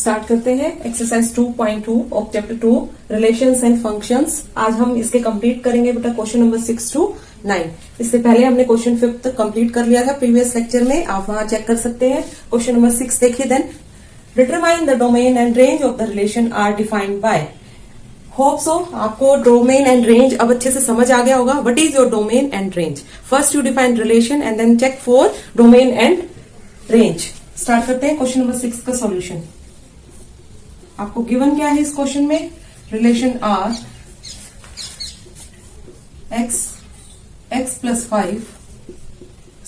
Start करते हैं exercise 2.2 of chapter 2 relations and functions. आज हम इसके कंप्लीट करेंगे बेटा क्वेश्चन नंबर 6 to 9। इससे पहले हमने क्वेश्चन 5 तक कंप्लीट कर लिया था प्रीवियस लेक्चर में, आप वहां चेक कर सकते हैं। क्वेश्चन नंबर 6 देखिए। Then determine the domain and range of the relation R defined by. Hope so आपको डोमेन एंड रेंज अब अच्छे से समझ आ गया होगा। What is your domain and range? First you define relation and then check for domain and range. Start करते हैं क्वेश्चन नंबर 6 का सॉल्यूशन। आपको गिवन क्या है इस क्वेश्चन में? Relation R x plus 5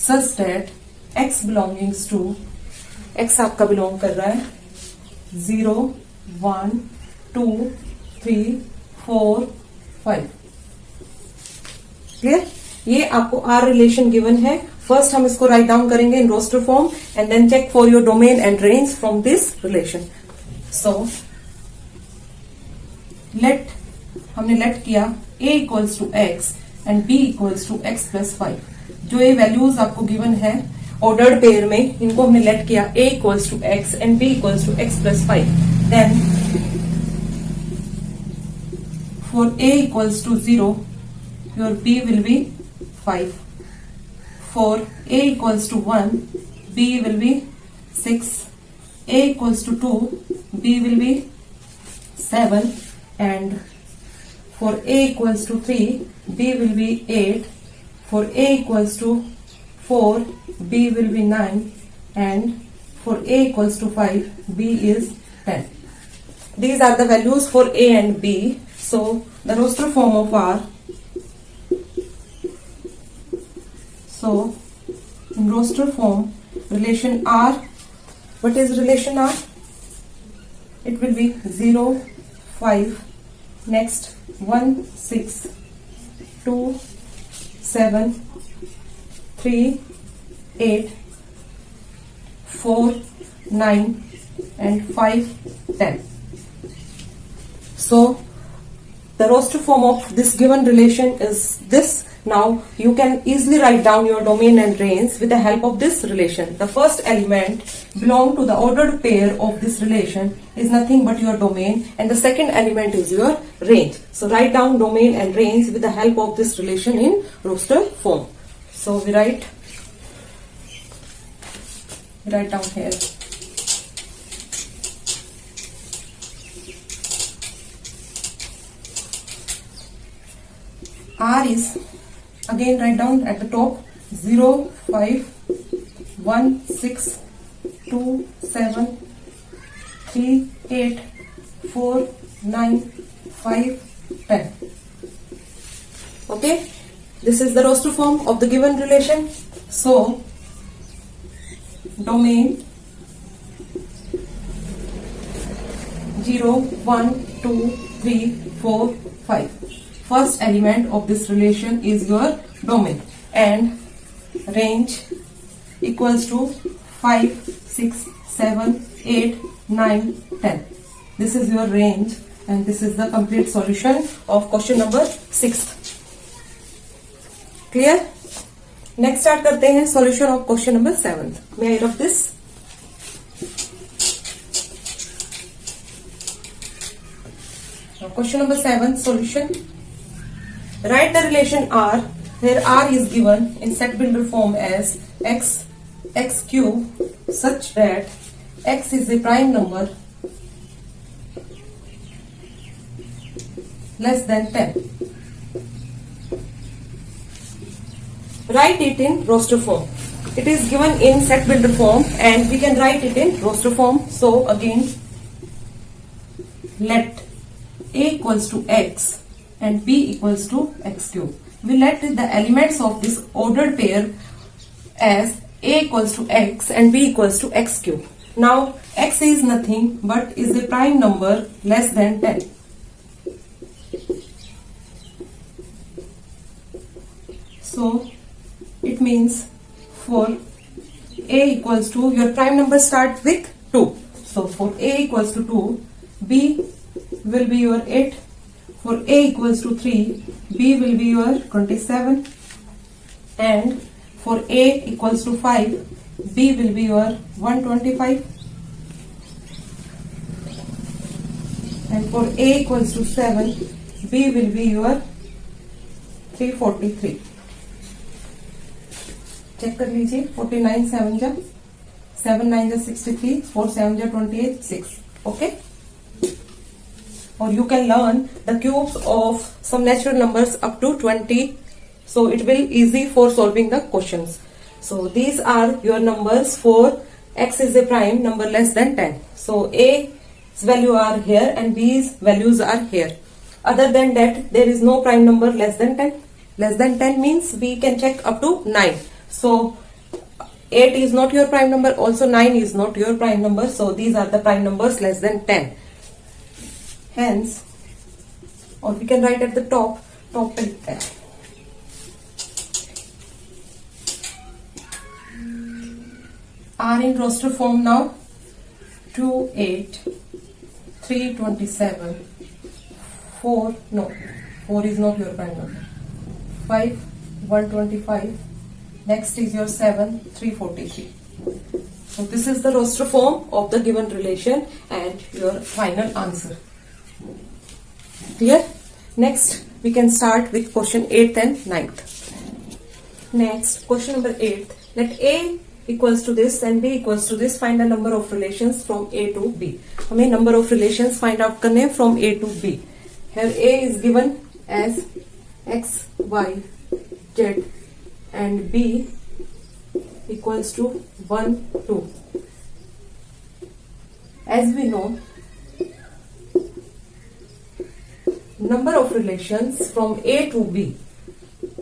such that x belongs to x आपका belong कर रहा है 0 1 2 3 4 5। क्लियर? ये आपको आर रिलेशन गिवन है। फर्स्ट हम इसको राइट डाउन करेंगे in roster form and then check for your domain and range from this relation. So let, हमने लेट किया a equals to x and b equals to x plus 5। जो ये values आपको given है ordered pair में, इनको हमने let किया a equals to x and b equals to x plus 5। Then for a equals to 0 your b will be 5। For a equals to 1, b will be 6. A equals to 2, b will be 7. And for a equals to 3, b will be 8. For a equals to 4, b will be 9. And for a equals to 5, b is 10. These are the values for a and b. So the roster form of R. So, in roster form, relation R, what is relation R? It will be 0, 5, next 1, 6, 2, 7, 3, 8, 4, 9, and 5, 10. So, the roster form of this given relation is this. Now you can easily write down your domain and range with the help of this relation. The first element belong to the ordered pair of this relation is nothing but your domain, and the second element is your range. So write down domain and range with the help of this relation in roster form. So we write down here. R is, again write down at the top, 0, 5, 1, 6, 2, 7, 3, 8, 4, 9, 5, 10. Okay, this is the roster form of the given relation. So, domain 0, 1, 2, 3, 4, 5. First element of this relation is your domain, and range equals to 5, 6, 7, 8, 9, 10. This is your range and this is the complete solution of question number 6. Clear? Next start करते हैं solution of question number 7. May I rub this? Now question number 7 solution. Write the relation R, where R is given in set builder form as x cube, such that x is a prime number less than 10. Write it in roster form. It is given in set builder form and we can write it in roster form. So again, let a equals to x and b equals to x cube. We let the elements of this ordered pair as a equals to x and b equals to x cube. Now x is nothing but is a prime number less than 10. So it means for a equals to, your prime number starts with 2. So for a equals to 2, b will be your 8. For a equals to 3, b will be your 27, and for a equals to 5, b will be your 125. and for A equals to 7, B will be your 343. Check कर लीजिए 49 7 जा 7 9 जा 63 4 7 जा 28 6. Okay. Or you can learn the cubes of some natural numbers up to 20. So it will easy for solving the questions. So these are your numbers for x is a prime number less than 10. So A's value are here and B's values are here. Other than that, there is no prime number less than 10. Less than 10 means we can check up to 9. So 8 is not your prime number, also 9 is not your prime number. So these are the prime numbers less than 10. Hence, or we can write at the top पे लिखते हैं are in roster form now. 2 8 3 27 4 no 4 is not your prime number. 5 125. Next is your 7 343. So this is the roster form of the given relation and your final answer. Clear? Next we can start with question 8th and 9th. Next question number 8. Let A equals to this and B equals to this. Find the number of relations from A to B. हमें number of relations find out करने from A to B. Here A is given as x, y, z and B equals to 1, 2. As we know, number of relations from A to B,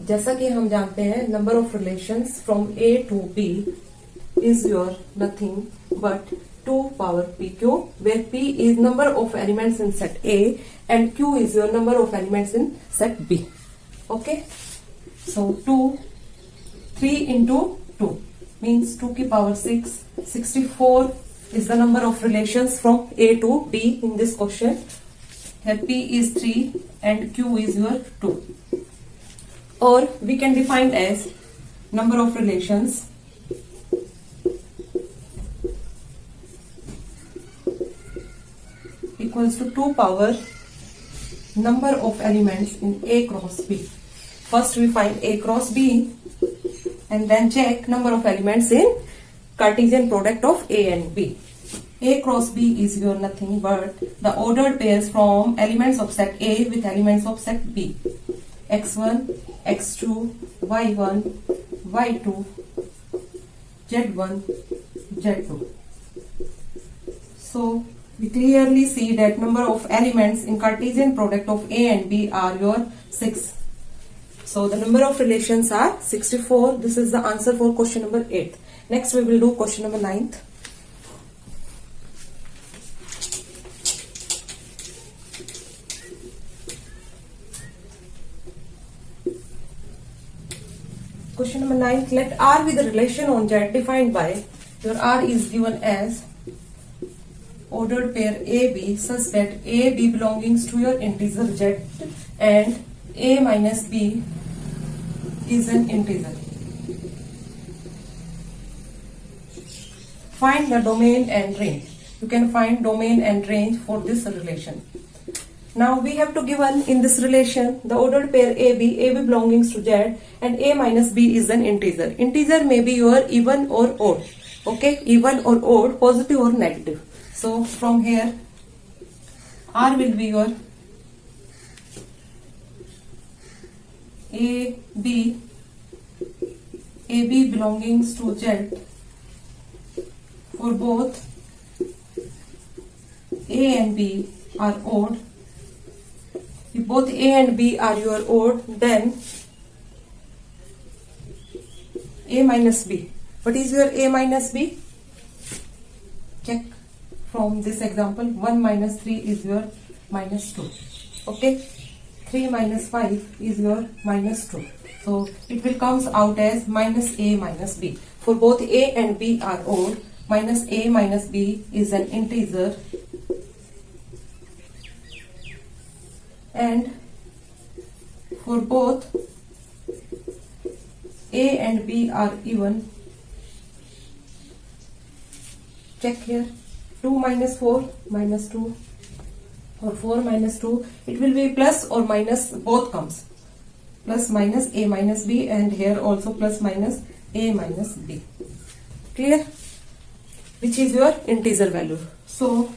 जैसा कि हम जानते हैं number of relations from A to B is your nothing but 2 power pq, where p is number of elements in set A and q is your number of elements in set B. Okay, so 3 into 2 means 2 की power 6. 64 is the number of relations from A to B in this question. Here P is 3 and Q is your 2. Or we can define as number of relations equals to 2 power number of elements in A cross B. First we find A cross B and then check number of elements in Cartesian product of A and B. A cross B is your nothing but the ordered pairs from elements of set A with elements of set B. x1, x2, y1, y2, z1, z2. So we clearly see that number of elements in Cartesian product of A and B are your 6. So the number of relations are 64. This is the answer for question number 8. Next we will do question number 9th. Question number 9. Let R be the relation on Z defined by your R is given as ordered pair AB such that AB belongs to your integer Z and A minus B is an integer. Find the domain and range. You can find domain and range for this relation. Now we have to given in this relation the ordered pair AB belongs to Z and A minus B is an integer. Integer may be your even or odd. Okay, even or odd, positive or negative. So from here R will be your AB belongs to Z for both A and B are odd. If both A and B are your odd, then A minus B. What is your A minus B? Check from this example. 1 minus 3 is your minus 2. Okay. 3 minus 5 is your minus 2. So it will comes out as minus A minus B. For both A and B are odd, minus A minus B is an integer and for both A and B are even. Check here. 2 minus 4 minus 2. or 4 minus 2, it will be plus or minus, both comes. Plus minus a minus b, and here also plus minus a minus b. Clear? Which is your integer value. So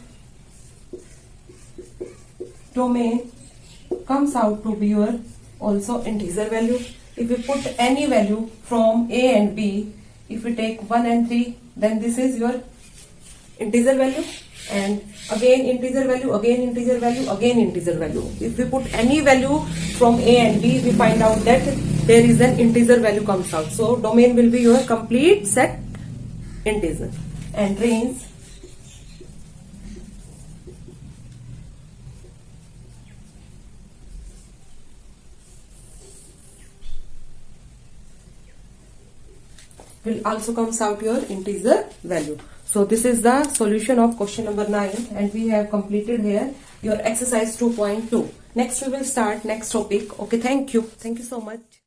domain comes out to be your also integer value. If we put any value from a and b, if we take 1 and 3, then this is your integer value, and again integer value, again integer value, again integer value. If we put any value from a and b, we find out that there is an integer value comes out. So domain will be your complete set integer, and range will also comes out your integer value. So this is the solution of question number 9, and we have completed here your exercise 2.2. Next we will start next topic. Okay, thank you so much.